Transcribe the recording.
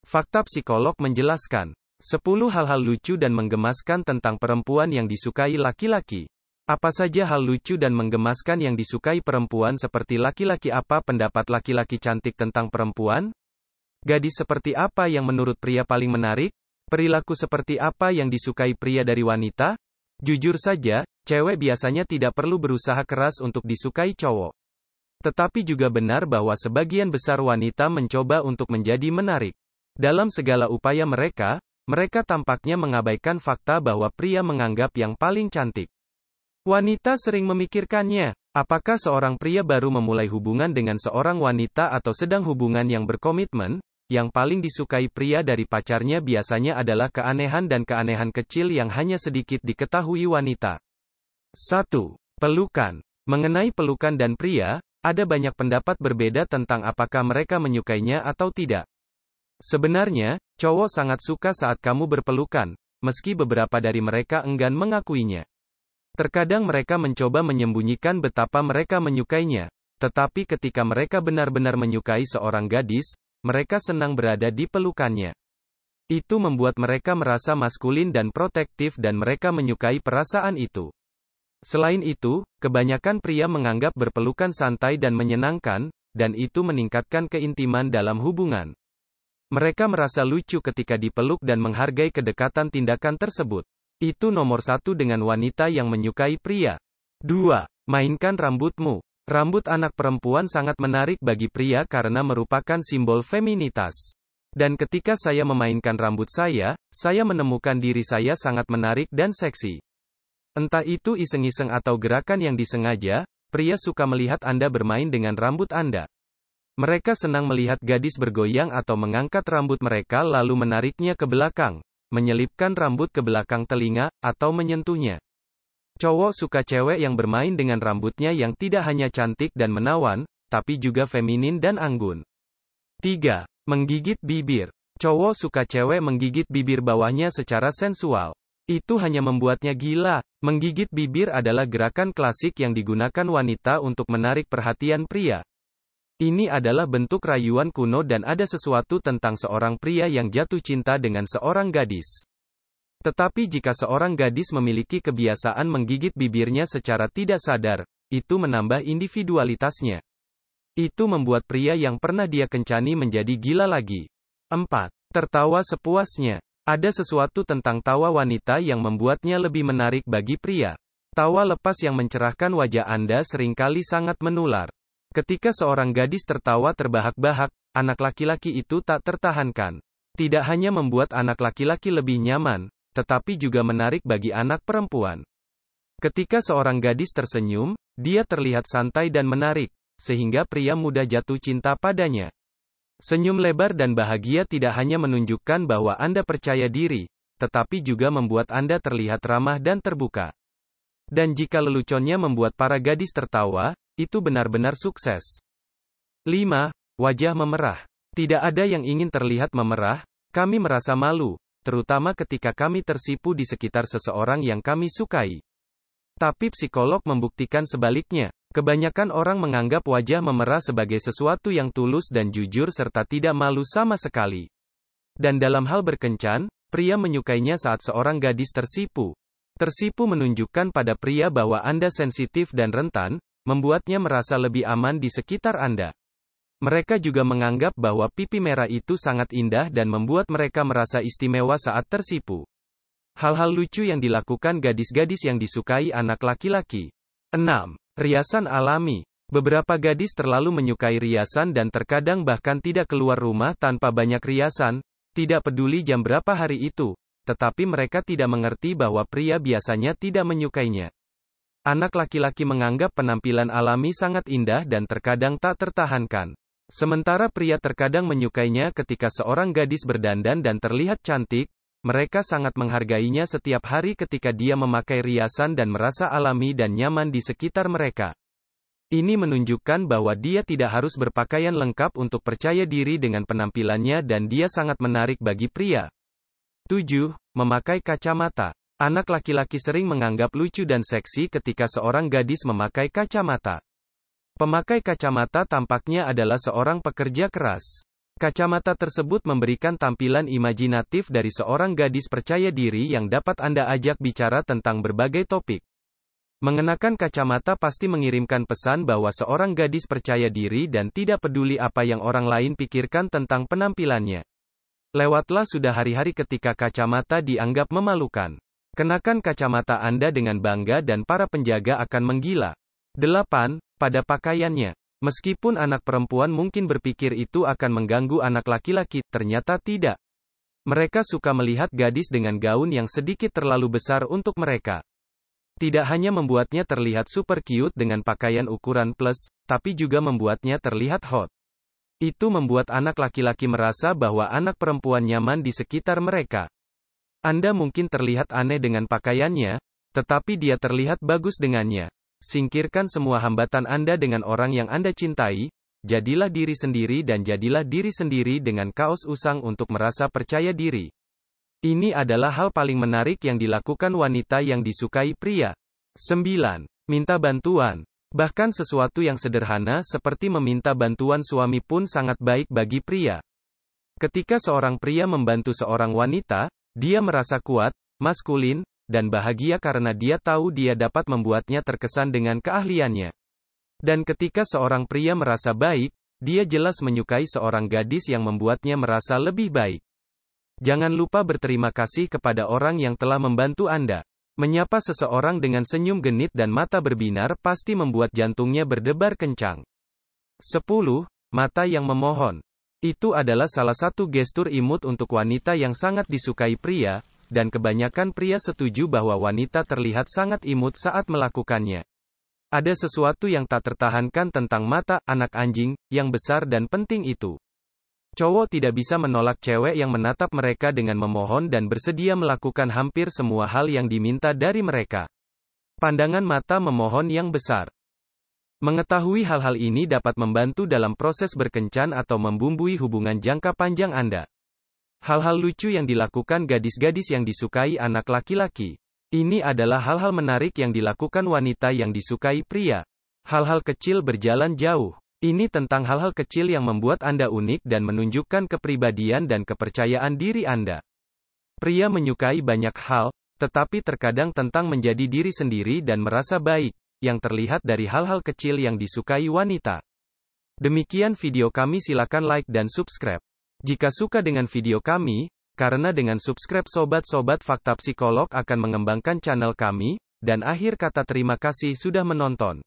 Fakta psikolog menjelaskan 10 hal-hal lucu dan menggemaskan tentang perempuan yang disukai laki-laki. Apa saja hal lucu dan menggemaskan yang disukai perempuan seperti laki-laki? Apa pendapat laki-laki cantik tentang perempuan? Gadis seperti apa yang menurut pria paling menarik? Perilaku seperti apa yang disukai pria dari wanita? Jujur saja, cewek biasanya tidak perlu berusaha keras untuk disukai cowok. Tetapi juga benar bahwa sebagian besar wanita mencoba untuk menjadi menarik. Dalam segala upaya mereka tampaknya mengabaikan fakta bahwa pria menganggap yang paling cantik. Wanita sering memikirkannya, apakah seorang pria baru memulai hubungan dengan seorang wanita atau sedang hubungan yang berkomitmen? Yang paling disukai pria dari pacarnya biasanya adalah keanehan dan keanehan kecil yang hanya sedikit diketahui wanita. 1. Pelukan. Mengenai pelukan dan pria, ada banyak pendapat berbeda tentang apakah mereka menyukainya atau tidak. Sebenarnya, cowok sangat suka saat kamu berpelukan, meski beberapa dari mereka enggan mengakuinya. Terkadang mereka mencoba menyembunyikan betapa mereka menyukainya, tetapi ketika mereka benar-benar menyukai seorang gadis, mereka senang berada di pelukannya. Itu membuat mereka merasa maskulin dan protektif dan mereka menyukai perasaan itu. Selain itu, kebanyakan pria menganggap berpelukan santai dan menyenangkan, dan itu meningkatkan keintiman dalam hubungan. Mereka merasa lucu ketika dipeluk dan menghargai kedekatan tindakan tersebut. Itu nomor 1 dengan wanita yang menyukai pria. 2. Mainkan rambutmu. Rambut anak perempuan sangat menarik bagi pria karena merupakan simbol feminitas. Dan ketika saya memainkan rambut saya menemukan diri saya sangat menarik dan seksi. Entah itu iseng-iseng atau gerakan yang disengaja, pria suka melihat Anda bermain dengan rambut Anda. Mereka senang melihat gadis bergoyang atau mengangkat rambut mereka lalu menariknya ke belakang, menyelipkan rambut ke belakang telinga, atau menyentuhnya. Cowok suka cewek yang bermain dengan rambutnya yang tidak hanya cantik dan menawan, tapi juga feminin dan anggun. 3. Menggigit bibir. Cowok suka cewek menggigit bibir bawahnya secara sensual. Itu hanya membuatnya gila. Menggigit bibir adalah gerakan klasik yang digunakan wanita untuk menarik perhatian pria. Ini adalah bentuk rayuan kuno dan ada sesuatu tentang seorang pria yang jatuh cinta dengan seorang gadis. Tetapi jika seorang gadis memiliki kebiasaan menggigit bibirnya secara tidak sadar, itu menambah individualitasnya. Itu membuat pria yang pernah dia kencani menjadi gila lagi. 4. Tertawa sepuasnya. Ada sesuatu tentang tawa wanita yang membuatnya lebih menarik bagi pria. Tawa lepas yang mencerahkan wajah Anda seringkali sangat menular. Ketika seorang gadis tertawa terbahak-bahak, anak laki-laki itu tak tertahankan. Tidak hanya membuat anak laki-laki lebih nyaman, tetapi juga menarik bagi anak perempuan. Ketika seorang gadis tersenyum, dia terlihat santai dan menarik, sehingga pria mudah jatuh cinta padanya. Senyum lebar dan bahagia tidak hanya menunjukkan bahwa Anda percaya diri, tetapi juga membuat Anda terlihat ramah dan terbuka. Dan jika leluconnya membuat para gadis tertawa, itu benar-benar sukses. 5. Wajah memerah. Tidak ada yang ingin terlihat memerah, kami merasa malu, terutama ketika kami tersipu di sekitar seseorang yang kami sukai. Tapi psikolog membuktikan sebaliknya. Kebanyakan orang menganggap wajah memerah sebagai sesuatu yang tulus dan jujur serta tidak malu sama sekali. Dan dalam hal berkencan, pria menyukainya saat seorang gadis tersipu. Tersipu menunjukkan pada pria bahwa Anda sensitif dan rentan, membuatnya merasa lebih aman di sekitar Anda. Mereka juga menganggap bahwa pipi merah itu sangat indah dan membuat mereka merasa istimewa saat tersipu. Hal-hal lucu yang dilakukan gadis-gadis yang disukai anak laki-laki. 6. Riasan alami. Beberapa gadis terlalu menyukai riasan dan terkadang bahkan tidak keluar rumah tanpa banyak riasan, tidak peduli jam berapa hari itu, tetapi mereka tidak mengerti bahwa pria biasanya tidak menyukainya. Anak laki-laki menganggap penampilan alami sangat indah dan terkadang tak tertahankan. Sementara pria terkadang menyukainya ketika seorang gadis berdandan dan terlihat cantik, mereka sangat menghargainya setiap hari ketika dia memakai riasan dan merasa alami dan nyaman di sekitar mereka. Ini menunjukkan bahwa dia tidak harus berpakaian lengkap untuk percaya diri dengan penampilannya dan dia sangat menarik bagi pria. 7. Memakai kacamata. Anak laki-laki sering menganggap lucu dan seksi ketika seorang gadis memakai kacamata. Pemakai kacamata tampaknya adalah seorang pekerja keras. Kacamata tersebut memberikan tampilan imajinatif dari seorang gadis percaya diri yang dapat Anda ajak bicara tentang berbagai topik. Mengenakan kacamata pasti mengirimkan pesan bahwa seorang gadis percaya diri dan tidak peduli apa yang orang lain pikirkan tentang penampilannya. Lewatlah sudah hari-hari ketika kacamata dianggap memalukan. Kenakan kacamata Anda dengan bangga dan para penjaga akan menggila. 8. Pada pakaiannya. Meskipun anak perempuan mungkin berpikir itu akan mengganggu anak laki-laki, ternyata tidak. Mereka suka melihat gadis dengan gaun yang sedikit terlalu besar untuk mereka. Tidak hanya membuatnya terlihat super cute dengan pakaian ukuran plus, tapi juga membuatnya terlihat hot. Itu membuat anak laki-laki merasa bahwa anak perempuan nyaman di sekitar mereka. Anda mungkin terlihat aneh dengan pakaiannya, tetapi dia terlihat bagus dengannya. Singkirkan semua hambatan Anda dengan orang yang Anda cintai, jadilah diri sendiri dan jadilah diri sendiri dengan kaos usang untuk merasa percaya diri. Ini adalah hal paling menarik yang dilakukan wanita yang disukai pria. 9. Minta bantuan. Bahkan sesuatu yang sederhana seperti meminta bantuan suami pun sangat baik bagi pria. Ketika seorang pria membantu seorang wanita, dia merasa kuat, maskulin, dan bahagia karena dia tahu dia dapat membuatnya terkesan dengan keahliannya. Dan ketika seorang pria merasa baik, dia jelas menyukai seorang gadis yang membuatnya merasa lebih baik. Jangan lupa berterima kasih kepada orang yang telah membantu Anda. Menyapa seseorang dengan senyum genit dan mata berbinar pasti membuat jantungnya berdebar kencang. 10. Mata yang memohon. Itu adalah salah satu gestur imut untuk wanita yang sangat disukai pria, dan kebanyakan pria setuju bahwa wanita terlihat sangat imut saat melakukannya. Ada sesuatu yang tak tertahankan tentang mata anak anjing yang besar dan penting itu. Cowok tidak bisa menolak cewek yang menatap mereka dengan memohon dan bersedia melakukan hampir semua hal yang diminta dari mereka. Pandangan mata memohon yang besar. Mengetahui hal-hal ini dapat membantu dalam proses berkencan atau membumbui hubungan jangka panjang Anda. Hal-hal lucu yang dilakukan gadis-gadis yang disukai anak laki-laki. Ini adalah hal-hal menarik yang dilakukan wanita yang disukai pria. Hal-hal kecil berjalan jauh. Ini tentang hal-hal kecil yang membuat Anda unik dan menunjukkan kepribadian dan kepercayaan diri Anda. Pria menyukai banyak hal, tetapi terkadang tentang menjadi diri sendiri dan merasa baik, yang terlihat dari hal-hal kecil yang disukai wanita. Demikian video kami, silakan like dan subscribe. Jika suka dengan video kami, karena dengan subscribe sobat-sobat Fakta Psikolog akan mengembangkan channel kami, dan akhir kata terima kasih sudah menonton.